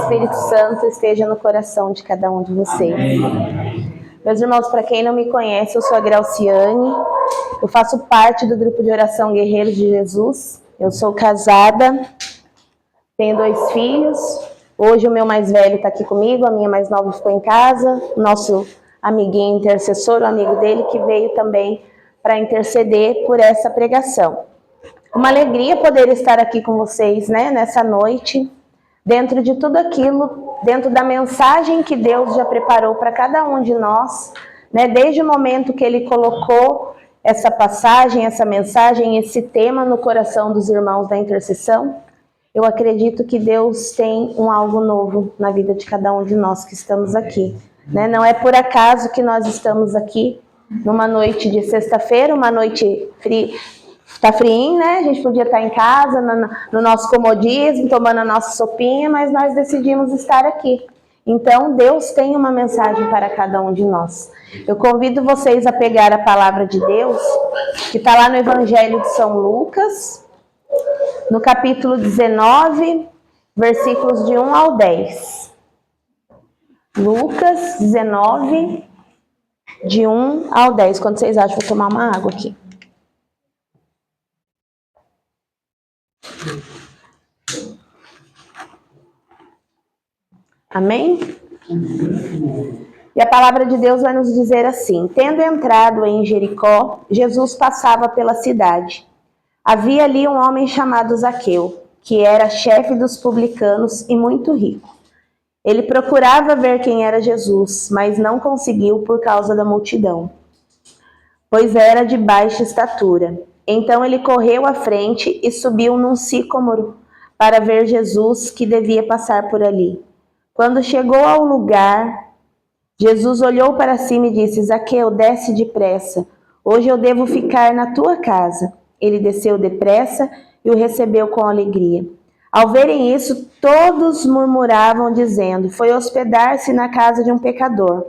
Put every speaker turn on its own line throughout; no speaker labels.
Espírito Santo esteja no coração de cada um de vocês. Meus irmãos, para quem não me conhece, eu sou a Grauciane, eu faço parte do grupo de oração Guerreiros de Jesus. Eu sou casada, tenho 2 filhos. Hoje o meu mais velho está aqui comigo, a minha mais nova ficou em casa. O nosso amiguinho intercessor, o amigo dele, que veio também para interceder por essa pregação. Uma alegria poder estar aqui com vocês, né, nessa noite, dentro de tudo aquilo, dentro da mensagem que Deus já preparou para cada um de nós, né, desde o momento que Ele colocou essa passagem, essa mensagem, esse tema no coração dos irmãos da intercessão. Eu acredito que Deus tem algo novo na vida de cada um de nós que estamos aqui, né? Não é por acaso que nós estamos aqui numa noite de sexta-feira, uma noite fria. Tá friinho, né? A gente podia estar em casa, no nosso comodismo, tomando a nossa sopinha, mas nós decidimos estar aqui. Então, Deus tem uma mensagem para cada um de nós. Eu convido vocês a pegar a palavra de Deus, que está lá no Evangelho de São Lucas, no capítulo 19, versículos de 1 ao 10. Lucas 19, de 1 ao 10. Quando vocês acham, vou tomar uma água aqui. Amém? E a palavra de Deus vai nos dizer assim: tendo entrado em Jericó, Jesus passava pela cidade. Havia ali um homem chamado Zaqueu, que era chefe dos publicanos e muito rico. Ele procurava ver quem era Jesus, mas não conseguiu por causa da multidão, pois era de baixa estatura. Então ele correu à frente e subiu num sicômoro para ver Jesus, que devia passar por ali. Quando chegou ao lugar, Jesus olhou para cima e disse: Zaqueu, desce depressa, hoje eu devo ficar na tua casa. Ele desceu depressa e o recebeu com alegria. Ao verem isso, todos murmuravam, dizendo: foi hospedar-se na casa de um pecador.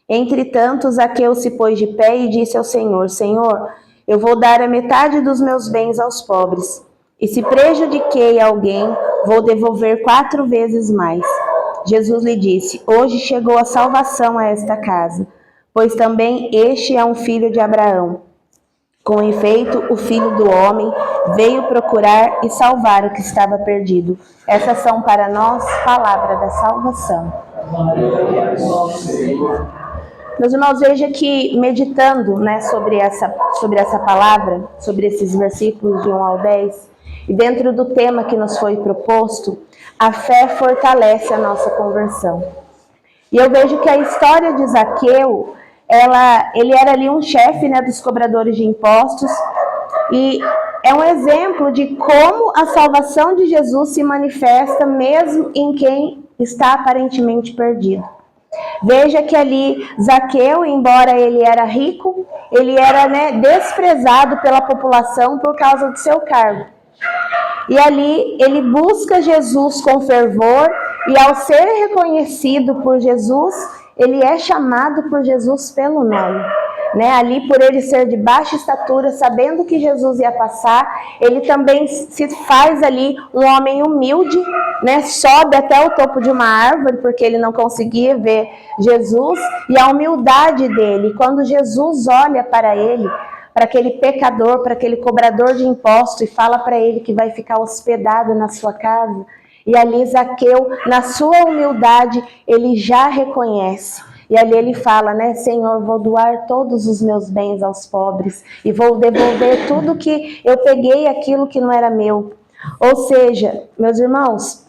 Entretanto, Zaqueu se pôs de pé e disse ao Senhor: Senhor, eu vou dar a metade dos meus bens aos pobres, e se prejudiquei alguém, vou devolver 4 vezes mais. Jesus lhe disse: hoje chegou a salvação a esta casa, pois também este é um filho de Abraão. Com efeito, o Filho do Homem veio procurar e salvar o que estava perdido. Essas são para nós palavras da salvação. Meus irmãos, veja que meditando, né, sobre essa palavra, sobre esses versículos de 1 ao 10, e dentro do tema que nos foi proposto, a fé fortalece a nossa conversão. E eu vejo que a história de Zaqueu, ele era ali um chefe, né, dos cobradores de impostos, e é um exemplo de como a salvação de Jesus se manifesta mesmo em quem está aparentemente perdido. Veja que ali Zaqueu, embora ele era rico, ele era, né, desprezado pela população por causa do seu cargo. E ali ele busca Jesus com fervor, e ao ser reconhecido por Jesus, ele é chamado por Jesus pelo nome. Né? Ali, por ele ser de baixa estatura, sabendo que Jesus ia passar, ele também se faz ali um homem humilde, né? Sobe até o topo de uma árvore, porque ele não conseguia ver Jesus, e a humildade dele, quando Jesus olha para ele, para aquele pecador, para aquele cobrador de impostos, e fala para ele que vai ficar hospedado na sua casa. E ali Zaqueu, na sua humildade, ele já reconhece. E ali ele fala, né, Senhor, vou doar todos os meus bens aos pobres e vou devolver tudo que eu peguei, aquilo que não era meu. Ou seja, meus irmãos,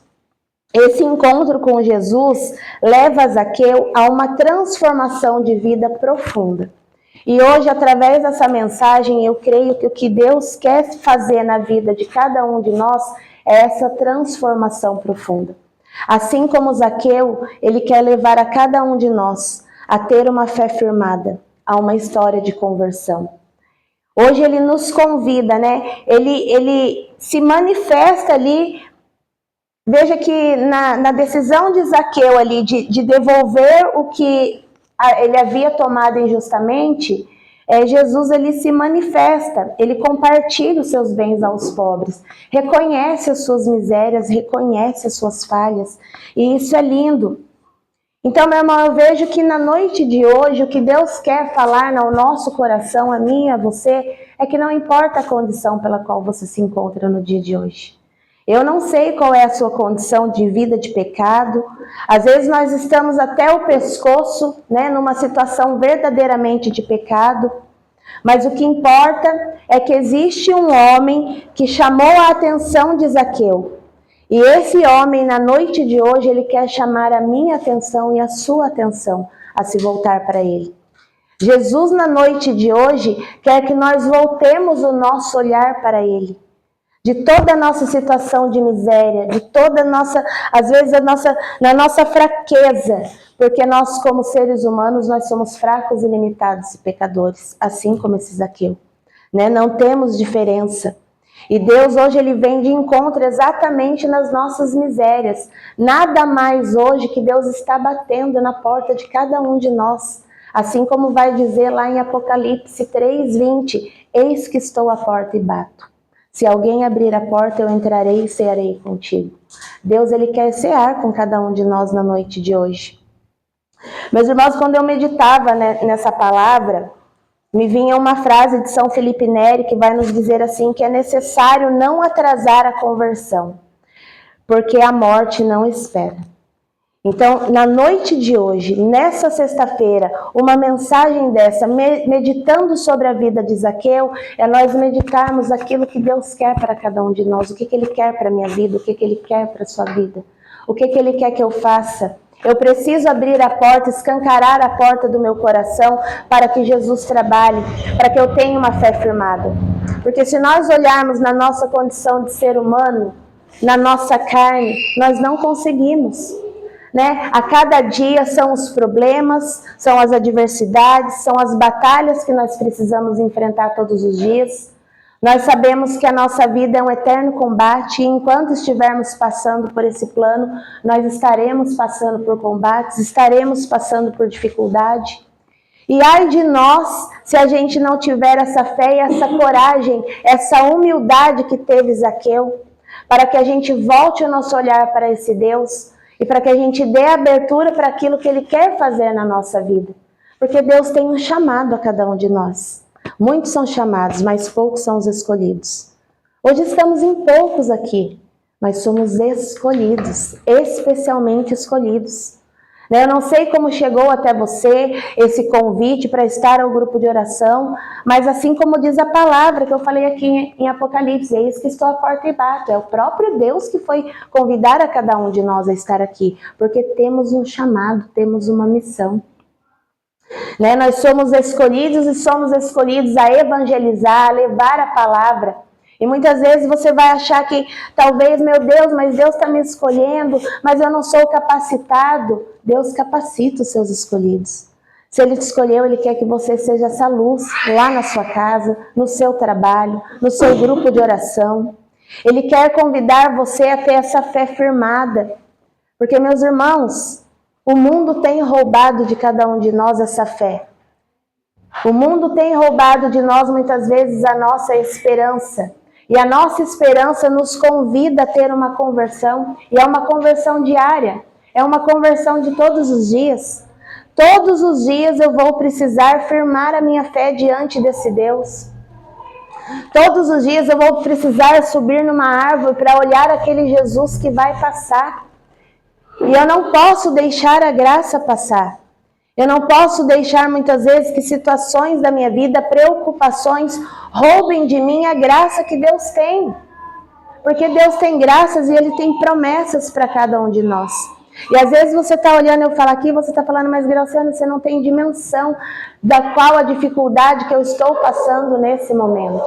esse encontro com Jesus leva Zaqueu a uma transformação de vida profunda. E hoje, através dessa mensagem, eu creio que o que Deus quer fazer na vida de cada um de nós é essa transformação profunda. Assim como Zaqueu, ele quer levar a cada um de nós a ter uma fé firmada, a uma história de conversão. Hoje ele nos convida, né? Ele se manifesta ali. Veja que na decisão de Zaqueu ali de devolver o que ele havia tomado injustamente, Jesus ele se manifesta, ele compartilha os seus bens aos pobres, reconhece as suas misérias, reconhece as suas falhas, e isso é lindo. Então, meu irmão, eu vejo que na noite de hoje, o que Deus quer falar no nosso coração, a mim, a você, é que não importa a condição pela qual você se encontra no dia de hoje. Eu não sei qual é a sua condição de vida de pecado. Às vezes nós estamos até o pescoço, né, numa situação verdadeiramente de pecado. Mas o que importa é que existe um homem que chamou a atenção de Zaqueu. E esse homem, na noite de hoje, ele quer chamar a minha atenção e a sua atenção a se voltar para ele. Jesus, na noite de hoje, quer que nós voltemos o nosso olhar para ele. De toda a nossa situação de miséria, de toda a nossa, às vezes na nossa fraqueza, porque nós como seres humanos, nós somos fracos e limitados e pecadores, assim como esse Zaqueu, né? Não temos diferença. E Deus hoje ele vem de encontro exatamente nas nossas misérias. Nada mais hoje que Deus está batendo na porta de cada um de nós. Assim como vai dizer lá em Apocalipse 3:20, eis que estou à porta e bato. Se alguém abrir a porta, eu entrarei e cearei contigo. Deus, ele quer cear com cada um de nós na noite de hoje. Meus irmãos, quando eu meditava nessa palavra, me vinha uma frase de São Felipe Neri que vai nos dizer assim, que é necessário não atrasar a conversão, porque a morte não espera. Então, na noite de hoje, nessa sexta-feira, uma mensagem dessa, meditando sobre a vida de Zaqueu, é nós meditarmos aquilo que Deus quer para cada um de nós, o que Ele quer para a minha vida, o que Ele quer para a sua vida, o que Ele quer que eu faça. Eu preciso abrir a porta, escancarar a porta do meu coração para que Jesus trabalhe, para que eu tenha uma fé firmada. Porque se nós olharmos na nossa condição de ser humano, na nossa carne, nós não conseguimos. Né? A cada dia são os problemas, são as adversidades, são as batalhas que nós precisamos enfrentar todos os dias. Nós sabemos que a nossa vida é um eterno combate e enquanto estivermos passando por esse plano, nós estaremos passando por combates, estaremos passando por dificuldade. E ai de nós se a gente não tiver essa fé e essa coragem, essa humildade que teve Zaqueu, para que a gente volte o nosso olhar para esse Deus, e para que a gente dê abertura para aquilo que Ele quer fazer na nossa vida. Porque Deus tem um chamado a cada um de nós. Muitos são chamados, mas poucos são os escolhidos. Hoje estamos em poucos aqui, mas somos escolhidos, especialmente escolhidos. Eu não sei como chegou até você esse convite para estar ao grupo de oração, mas assim como diz a palavra que eu falei aqui em Apocalipse, eis que estou à porta e bato. É o próprio Deus que foi convidar a cada um de nós a estar aqui, porque temos um chamado, temos uma missão. Nós somos escolhidos e somos escolhidos a evangelizar, a levar a palavra. E muitas vezes você vai achar que talvez, meu Deus, mas Deus está me escolhendo, mas eu não sou capacitado. Deus capacita os seus escolhidos. Se Ele te escolheu, Ele quer que você seja essa luz lá na sua casa, no seu trabalho, no seu grupo de oração. Ele quer convidar você a ter essa fé firmada. Porque, meus irmãos, o mundo tem roubado de cada um de nós essa fé. O mundo tem roubado de nós muitas vezes a nossa esperança. E a nossa esperança nos convida a ter uma conversão. E é uma conversão diária. É uma conversão de todos os dias. Todos os dias eu vou precisar firmar a minha fé diante desse Deus. Todos os dias eu vou precisar subir numa árvore para olhar aquele Jesus que vai passar. E eu não posso deixar a graça passar. Eu não posso deixar muitas vezes que situações da minha vida, preocupações, roubem de mim a graça que Deus tem. Porque Deus tem graças e Ele tem promessas para cada um de nós. E às vezes você está olhando, eu falo aqui, você está falando, mas Graciane, você não tem dimensão da qual a dificuldade que eu estou passando nesse momento.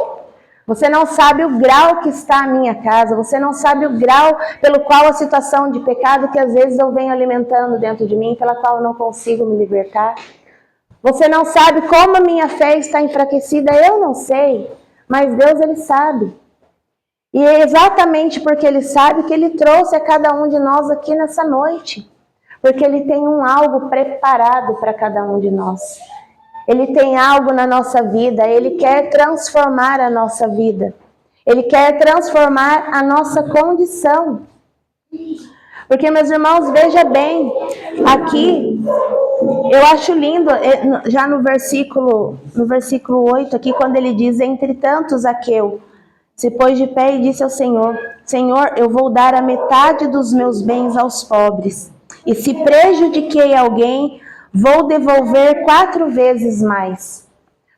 Você não sabe o grau que está a minha casa, você não sabe o grau pelo qual a situação de pecado que às vezes eu venho alimentando dentro de mim, pela qual eu não consigo me libertar. Você não sabe como a minha fé está enfraquecida, eu não sei, mas Deus, Ele sabe. E é exatamente porque Ele sabe que Ele trouxe a cada um de nós aqui nessa noite. Porque Ele tem algo preparado para cada um de nós. Ele tem algo na nossa vida, Ele quer transformar a nossa vida. Ele quer transformar a nossa condição. Porque, meus irmãos, veja bem, aqui, eu acho lindo, já no versículo 8, aqui, quando ele diz: entretanto, Zaqueu se pôs de pé e disse ao Senhor: Senhor, eu vou dar a metade dos meus bens aos pobres, e se prejudiquei alguém, vou devolver 4 vezes mais.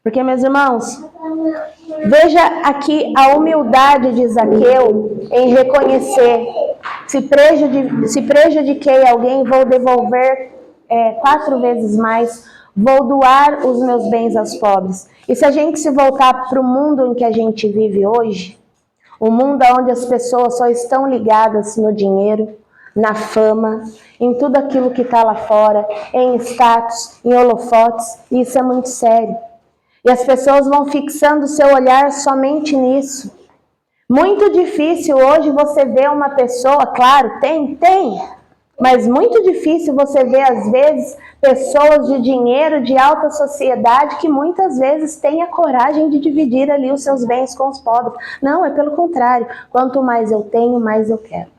Porque, meus irmãos, veja aqui a humildade de Zaqueu em reconhecer: se prejudiquei alguém, vou devolver 4 vezes mais, vou doar os meus bens aos pobres. E se a gente se voltar para o mundo em que a gente vive hoje, o mundo onde as pessoas só estão ligadas no dinheiro, na fama, em tudo aquilo que está lá fora, em status, em holofotes, isso é muito sério. E as pessoas vão fixando seu olhar somente nisso. Muito difícil hoje você ver uma pessoa, claro, tem, mas muito difícil você ver, às vezes, pessoas de dinheiro, de alta sociedade, que muitas vezes têm a coragem de dividir ali os seus bens com os pobres. Não, é pelo contrário. Quanto mais eu tenho, mais eu quero.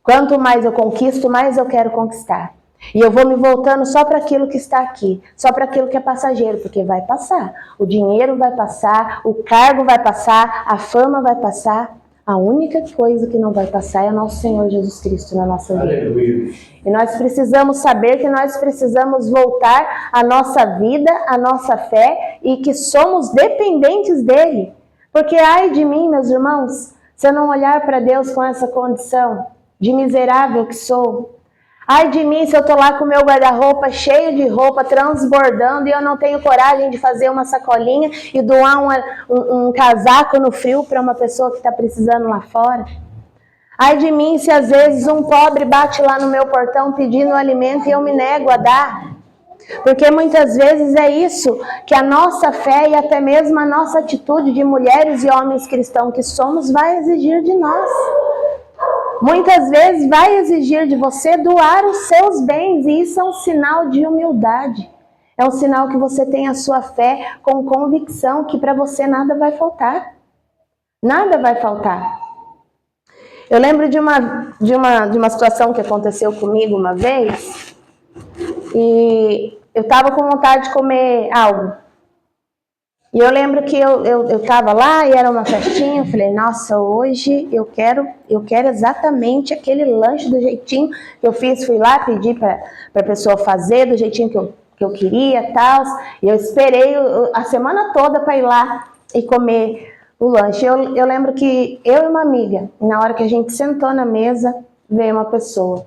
Quanto mais eu conquisto, mais eu quero conquistar. E eu vou me voltando só para aquilo que está aqui, só para aquilo que é passageiro, porque vai passar. O dinheiro vai passar, o cargo vai passar, a fama vai passar. A única coisa que não vai passar é nosso Senhor Jesus Cristo na nossa vida. Aleluia. E nós precisamos saber que nós precisamos voltar a nossa vida, a nossa fé, e que somos dependentes dele. Porque ai de mim, meus irmãos, se eu não olhar para Deus com essa condição de miserável que sou. Ai de mim se eu estou lá com o meu guarda-roupa cheio de roupa, transbordando, e eu não tenho coragem de fazer uma sacolinha e doar um casaco no frio para uma pessoa que está precisando lá fora. Ai de mim se às vezes um pobre bate lá no meu portão pedindo alimento e eu me nego a dar. Porque muitas vezes é isso que a nossa fé e até mesmo a nossa atitude de mulheres e homens cristãos que somos vai exigir de nós. Muitas vezes vai exigir de você doar os seus bens, e isso é um sinal de humildade. É um sinal que você tem a sua fé com convicção que para você nada vai faltar. Nada vai faltar. Eu lembro de uma situação que aconteceu comigo uma vez, e eu estava com vontade de comer algo. E eu lembro que eu estava lá e era uma festinha, eu falei, nossa, hoje eu quero exatamente aquele lanche do jeitinho que eu fiz, fui lá, pedi para a pessoa fazer do jeitinho que eu queria, tal. E eu esperei a semana toda para ir lá e comer o lanche. Eu lembro que eu e uma amiga, na hora que a gente sentou na mesa, veio uma pessoa.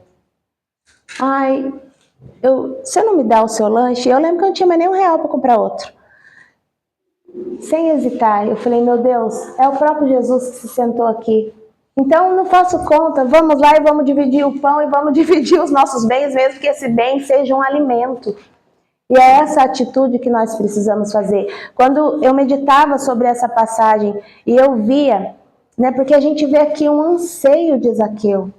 Ai, você não me dá o seu lanche? Eu lembro que eu não tinha mais nem R$1 para comprar outro. Sem hesitar, eu falei, meu Deus, é o próprio Jesus que se sentou aqui. Então, não faço conta, vamos lá e vamos dividir o pão e vamos dividir os nossos bens, mesmo que esse bem seja um alimento. E é essa atitude que nós precisamos fazer. Quando eu meditava sobre essa passagem e eu via, né, porque a gente vê aqui um anseio de Zaqueu.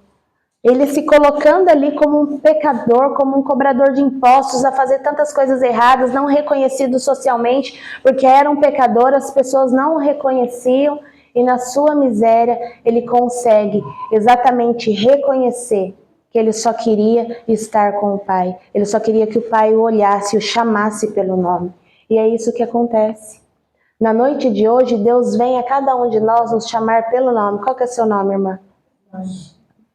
Ele se colocando ali como um pecador, como um cobrador de impostos, a fazer tantas coisas erradas, não reconhecido socialmente, porque era um pecador, as pessoas não o reconheciam, e na sua miséria ele consegue exatamente reconhecer que ele só queria estar com o Pai. Ele só queria que o Pai o olhasse, o chamasse pelo nome. E é isso que acontece. Na noite de hoje, Deus vem a cada um de nós nos chamar pelo nome. Qual que é o seu nome, irmã?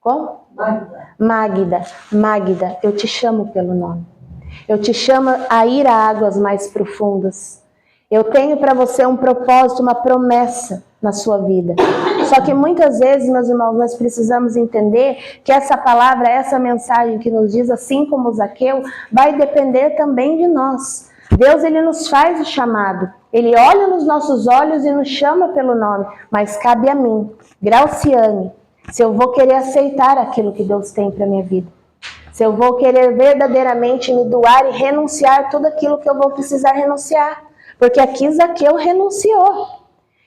Como? Magda, eu te chamo pelo nome. Eu te chamo a ir a águas mais profundas. Eu tenho para você um propósito, uma promessa na sua vida. Só que muitas vezes, meus irmãos, nós precisamos entender que essa palavra, essa mensagem que nos diz, assim como Zaqueu, vai depender também de nós. Deus, ele nos faz o chamado. Ele olha nos nossos olhos e nos chama pelo nome. Mas cabe a mim, Grauciane, se eu vou querer aceitar aquilo que Deus tem para minha vida. Se eu vou querer verdadeiramente me doar e renunciar tudo aquilo que eu vou precisar renunciar. Porque aqui Zaqueu renunciou.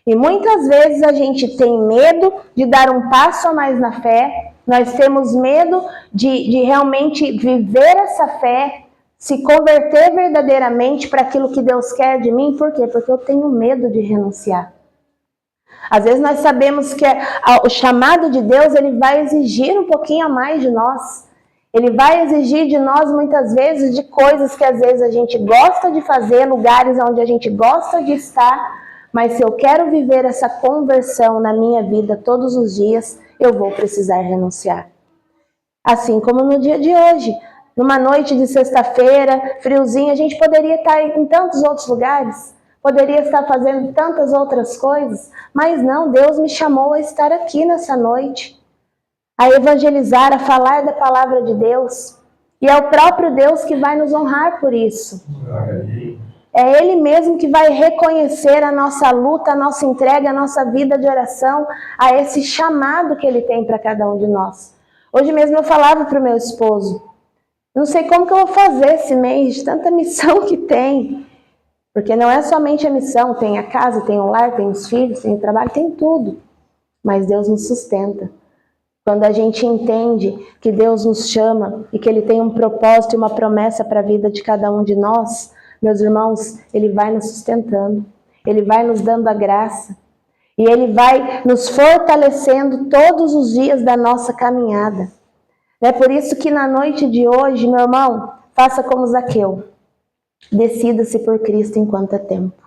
E muitas vezes a gente tem medo de dar um passo a mais na fé. Nós temos medo de realmente viver essa fé se converter verdadeiramente para aquilo que Deus quer de mim. Por quê? Porque eu tenho medo de renunciar. Às vezes nós sabemos que o chamado de Deus, ele vai exigir um pouquinho a mais de nós. Ele vai exigir de nós muitas vezes de coisas que às vezes a gente gosta de fazer, lugares onde a gente gosta de estar, mas se eu quero viver essa conversão na minha vida todos os dias, eu vou precisar renunciar. Assim como no dia de hoje, numa noite de sexta-feira, friozinho, a gente poderia estar em tantos outros lugares, poderia estar fazendo tantas outras coisas, mas não, Deus me chamou a estar aqui nessa noite, a evangelizar, a falar da palavra de Deus. E é o próprio Deus que vai nos honrar por isso. É Ele mesmo que vai reconhecer a nossa luta, a nossa entrega, a nossa vida de oração, a esse chamado que Ele tem para cada um de nós. Hoje mesmo eu falava para o meu esposo, não sei como que eu vou fazer esse mês, de tanta missão que tem. Porque não é somente a missão, tem a casa, tem o lar, tem os filhos, tem o trabalho, tem tudo. Mas Deus nos sustenta. Quando a gente entende que Deus nos chama e que Ele tem um propósito e uma promessa para a vida de cada um de nós, meus irmãos, Ele vai nos sustentando, Ele vai nos dando a graça e Ele vai nos fortalecendo todos os dias da nossa caminhada. É por isso que na noite de hoje, meu irmão, faça como Zaqueu. Decida-se por Cristo enquanto é tempo.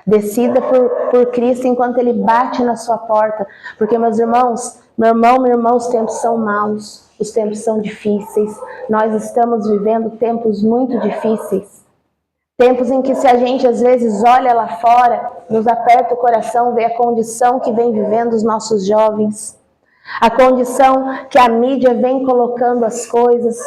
Decida por Cristo enquanto Ele bate na sua porta. Porque, meus irmãos, meu irmão, os tempos são maus. Os tempos são difíceis. Nós estamos vivendo tempos muito difíceis. Tempos em que se a gente às vezes olha lá fora, nos aperta o coração, vê a condição que vem vivendo os nossos jovens. A condição que a mídia vem colocando as coisas,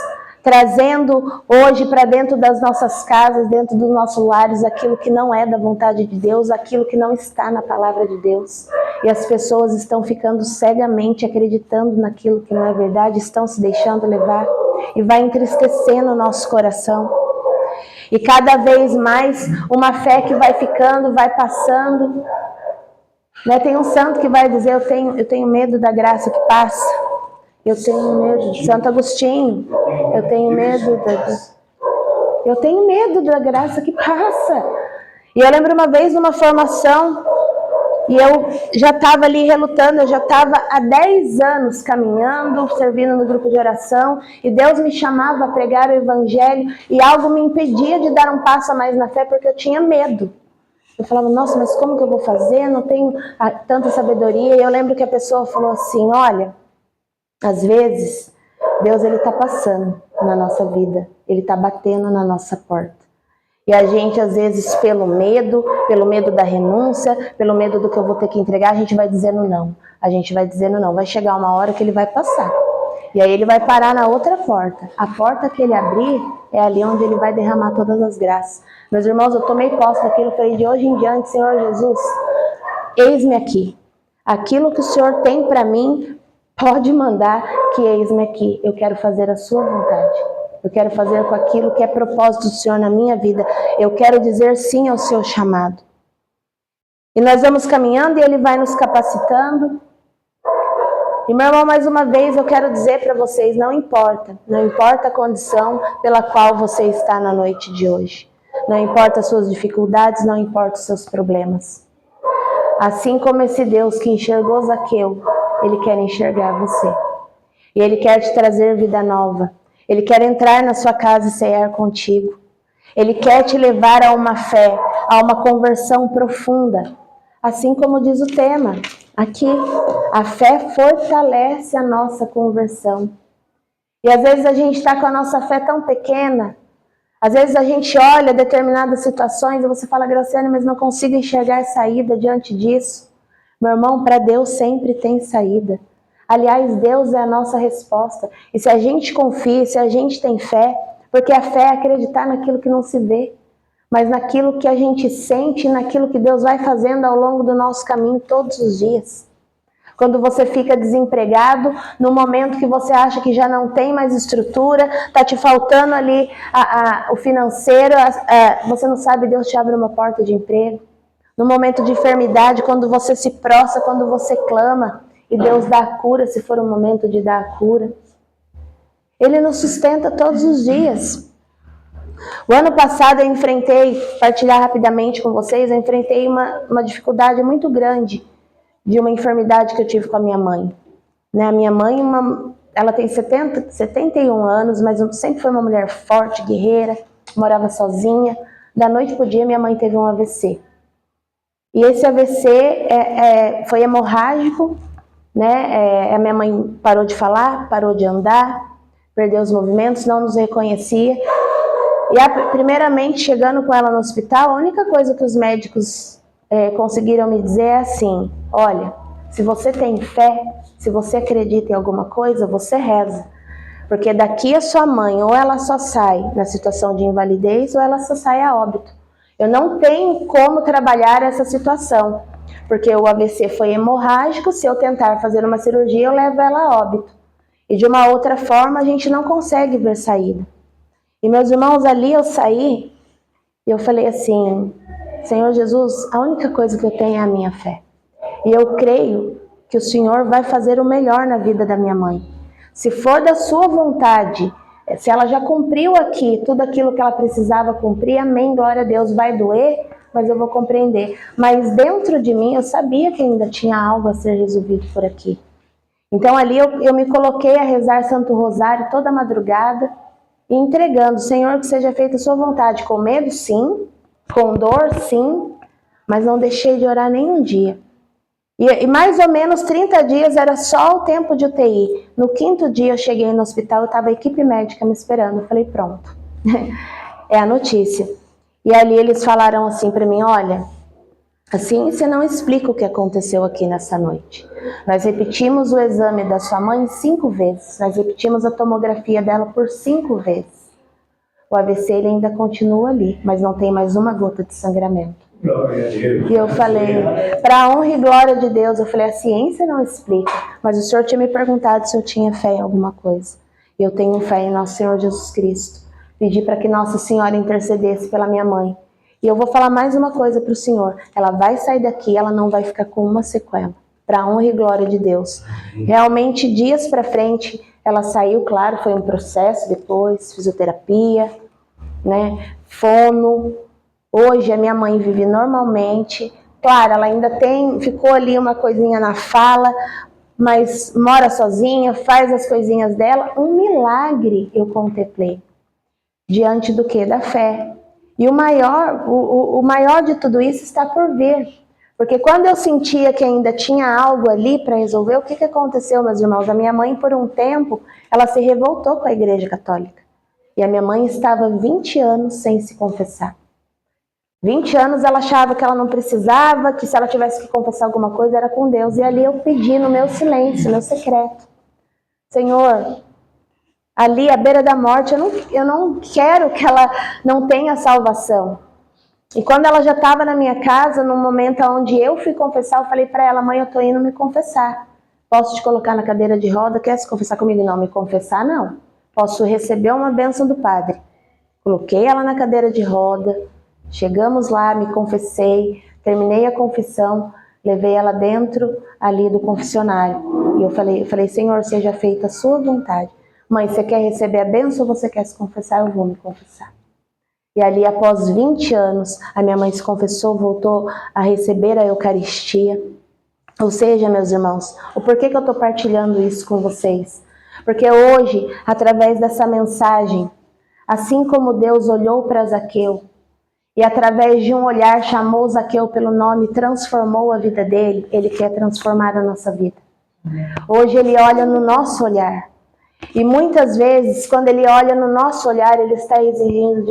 trazendo hoje para dentro das nossas casas, dentro dos nossos lares, aquilo que não é da vontade de Deus, aquilo que não está na palavra de Deus. E as pessoas estão ficando cegamente acreditando naquilo que não é verdade, estão se deixando levar e vai entristecendo o nosso coração. E cada vez mais uma fé que vai ficando, vai passando. Tem um santo que vai dizer, eu tenho medo da graça que passa. Eu tenho medo, Santo Agostinho, eu tenho medo da graça que passa. E eu lembro uma vez numa formação, e eu já estava ali relutando, eu já estava há 10 anos caminhando, servindo no grupo de oração, e Deus me chamava a pregar o evangelho, e algo me impedia de dar um passo a mais na fé, porque eu tinha medo. Eu falava, nossa, mas como que eu vou fazer? Não tenho tanta sabedoria. E eu lembro que a pessoa falou assim, olha, às vezes, Deus ele está passando na nossa vida, Ele está batendo na nossa porta. E a gente, às vezes, pelo medo da renúncia, pelo medo do que eu vou ter que entregar, a gente vai dizendo não. A gente vai dizendo não. Vai chegar uma hora que Ele vai passar. E aí Ele vai parar na outra porta. A porta que Ele abrir é ali onde Ele vai derramar todas as graças. Meus irmãos, eu tomei posse daquilo, falei, de hoje em diante, Senhor Jesus, eis-me aqui. Aquilo que o Senhor tem para mim, pode mandar que eis-me aqui. Eu quero fazer a sua vontade. Eu quero fazer com aquilo que é propósito do Senhor na minha vida. Eu quero dizer sim ao seu chamado. E nós vamos caminhando e Ele vai nos capacitando. E, meu irmão, mais uma vez eu quero dizer para vocês, não importa a condição pela qual você está na noite de hoje. Não importa as suas dificuldades, não importa os seus problemas. Assim como esse Deus que enxergou Zaqueu, Ele quer enxergar você. E Ele quer te trazer vida nova. Ele quer entrar na sua casa e cear contigo. Ele quer te levar a uma fé, a uma conversão profunda. Assim como diz o tema aqui, a fé fortalece a nossa conversão. E às vezes a gente está com a nossa fé tão pequena, às vezes a gente olha determinadas situações e você fala, Graciane, mas não consigo enxergar saída diante disso. Meu irmão, para Deus sempre tem saída. Aliás, Deus é a nossa resposta. E se a gente confia, se a gente tem fé, porque a fé é acreditar naquilo que não se vê, mas naquilo que a gente sente, naquilo que Deus vai fazendo ao longo do nosso caminho todos os dias. Quando você fica desempregado, no momento que você acha que já não tem mais estrutura, está te faltando ali o financeiro, você não sabe, Deus te abre uma porta de emprego. No momento de enfermidade, quando você se prostra, quando você clama, e Deus dá a cura, se for o momento de dar a cura. Ele nos sustenta todos os dias. O ano passado eu enfrentei, partilhar rapidamente com vocês, eu enfrentei uma dificuldade muito grande de uma enfermidade que eu tive com a minha mãe. Né? A minha mãe, ela tem 71 anos, mas sempre foi uma mulher forte, guerreira, morava sozinha. Da noite para o dia, minha mãe teve um AVC. E esse AVC foi hemorrágico, né? A minha mãe parou de falar, parou de andar, perdeu os movimentos, não nos reconhecia. E primeiramente, chegando com ela no hospital, a única coisa que os médicos conseguiram me dizer é assim: olha, se você tem fé, se você acredita em alguma coisa, você reza. Porque daqui a sua mãe, ou ela só sai na situação de invalidez, ou ela só sai a óbito. Eu não tenho como trabalhar essa situação, porque o AVC foi hemorrágico, se eu tentar fazer uma cirurgia, eu levo ela a óbito. E de uma outra forma, a gente não consegue ver saída. E meus irmãos, ali eu saí, e eu falei assim: Senhor Jesus, a única coisa que eu tenho é a minha fé. E eu creio que o Senhor vai fazer o melhor na vida da minha mãe. Se for da sua vontade, se ela já cumpriu aqui tudo aquilo que ela precisava cumprir, amém, glória a Deus, vai doer, mas eu vou compreender. Mas dentro de mim eu sabia que ainda tinha algo a ser resolvido por aqui. Então ali eu me coloquei a rezar Santo Rosário toda madrugada, e entregando: Senhor, que seja feita a sua vontade, com medo sim, com dor sim, mas não deixei de orar nem um dia. E mais ou menos 30 dias era só o tempo de UTI. No 5º dia eu cheguei no hospital, estava a equipe médica me esperando. Eu falei: pronto, é a notícia. E ali eles falaram assim para mim: olha, a ciência não explica o que aconteceu aqui nessa noite. Nós repetimos o exame da sua mãe 5 vezes, nós repetimos a tomografia dela por 5 vezes. O AVC ele ainda continua ali, mas não tem mais uma gota de sangramento. Glória a Deus. E eu falei, para a honra e glória de Deus, eu falei: a ciência não explica, mas o Senhor tinha me perguntado se eu tinha fé em alguma coisa. E eu tenho fé em nosso Senhor Jesus Cristo. Pedi para que Nossa Senhora intercedesse pela minha mãe. E eu vou falar mais uma coisa para o Senhor: ela vai sair daqui, ela não vai ficar com uma sequela. Para a honra e glória de Deus. Realmente, dias para frente, ela saiu, claro, foi um processo depois, fisioterapia, né, fono. Hoje a minha mãe vive normalmente. Claro, ela ainda ficou ali uma coisinha na fala, mas mora sozinha, faz as coisinhas dela. Um milagre eu contemplei. Diante do quê? Da fé. E o maior de tudo isso está por vir. Porque quando eu sentia que ainda tinha algo ali para resolver, o que aconteceu, meus irmãos? A minha mãe, por um tempo, ela se revoltou com a Igreja Católica. E a minha mãe estava 20 anos sem se confessar. 20 anos ela achava que ela não precisava, que se ela tivesse que confessar alguma coisa era com Deus. E ali eu pedi no meu silêncio, no meu secreto: Senhor, ali à beira da morte, eu não quero que ela não tenha salvação. E quando ela já estava na minha casa, no momento onde eu fui confessar, eu falei para ela: mãe, eu estou indo me confessar. Posso te colocar na cadeira de roda? Quer se confessar comigo? Não, me confessar não. Posso receber uma bênção do padre. Coloquei ela na cadeira de roda, chegamos lá, me confessei, terminei a confissão, levei ela dentro ali do confessionário. E eu falei: Senhor, seja feita a sua vontade. Mãe, você quer receber a bênção ou você quer se confessar? Eu vou me confessar. E ali, após 20 anos, a minha mãe se confessou, voltou a receber a Eucaristia. Ou seja, meus irmãos, o porquê que eu estou partilhando isso com vocês? Porque hoje, através dessa mensagem, assim como Deus olhou para Zaqueu e através de um olhar chamou Zaqueu pelo nome, transformou a vida dele, Ele quer transformar a nossa vida. Hoje Ele olha no nosso olhar. E muitas vezes, quando Ele olha no nosso olhar, Ele está exigindo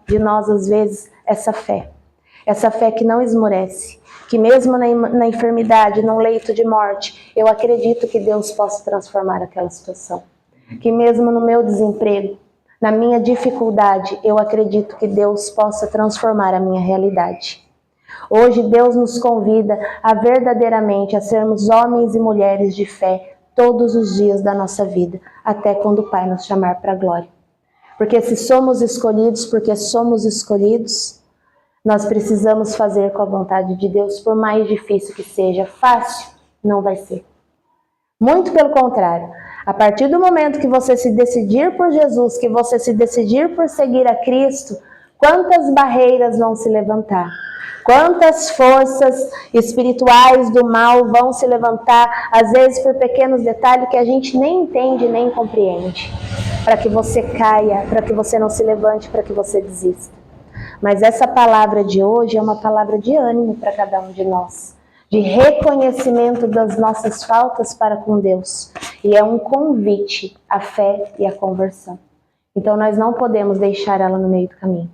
de nós, às vezes, essa fé. Essa fé que não esmorece. Que mesmo na enfermidade, no leito de morte, eu acredito que Deus possa transformar aquela situação. Que mesmo no meu desemprego, na minha dificuldade, eu acredito que Deus possa transformar a minha realidade. Hoje Deus nos convida a verdadeiramente a sermos homens e mulheres de fé todos os dias da nossa vida, até quando o Pai nos chamar para a glória. Porque se somos escolhidos, nós precisamos fazer com a vontade de Deus, por mais difícil que seja. Fácil não vai ser. Muito pelo contrário. A partir do momento que você se decidir por Jesus, que você se decidir por seguir a Cristo, quantas barreiras vão se levantar? Quantas forças espirituais do mal vão se levantar, às vezes por pequenos detalhes que a gente nem entende, nem compreende, para que você caia, para que você não se levante, para que você desista. Mas essa palavra de hoje é uma palavra de ânimo para cada um de nós, de reconhecimento das nossas faltas para com Deus. E é um convite à fé e à conversão. Então nós não podemos deixar ela no meio do caminho.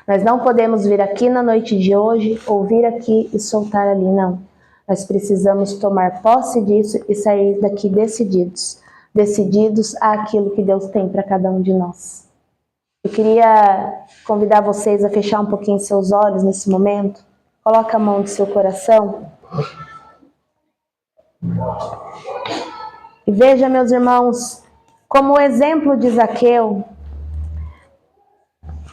Nós não podemos vir aqui na noite de hoje, ou vir aqui e soltar ali, não. Nós precisamos tomar posse disso e sair daqui decididos àquilo que Deus tem para cada um de nós. Eu queria convidar vocês a fechar um pouquinho seus olhos nesse momento. Coloca a mão no seu coração. E veja, meus irmãos, como o exemplo de Zaqueu,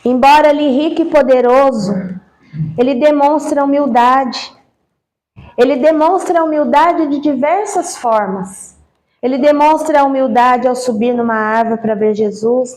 embora ele rico e poderoso, ele demonstra humildade. Ele demonstra humildade de diversas formas. Ele demonstra a humildade ao subir numa árvore para ver Jesus.